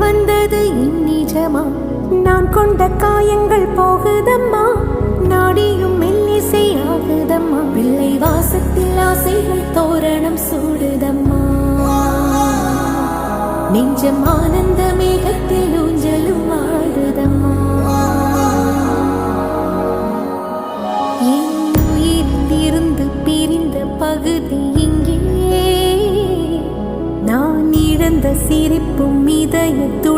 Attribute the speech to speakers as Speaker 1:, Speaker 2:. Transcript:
Speaker 1: வந்தது நிஜமா? நான் கொண்ட காயங்கள் போகுதம்மா, நாடியும் மெல்லிசை ஆகுதம்மா. பிள்ளை வாசத்தில் ஆசைகள் தோரணம் சூடுதம்மா, நெஞ்சம் ஆனந்த மேகத்தில் ஊஞ்சலும் ஆடுதம்மா. என் உயிரிலிருந்து பிரிந்த பகுதி இங்கே, நான் இழந்த சிரிப்பும் இதயத்துடன்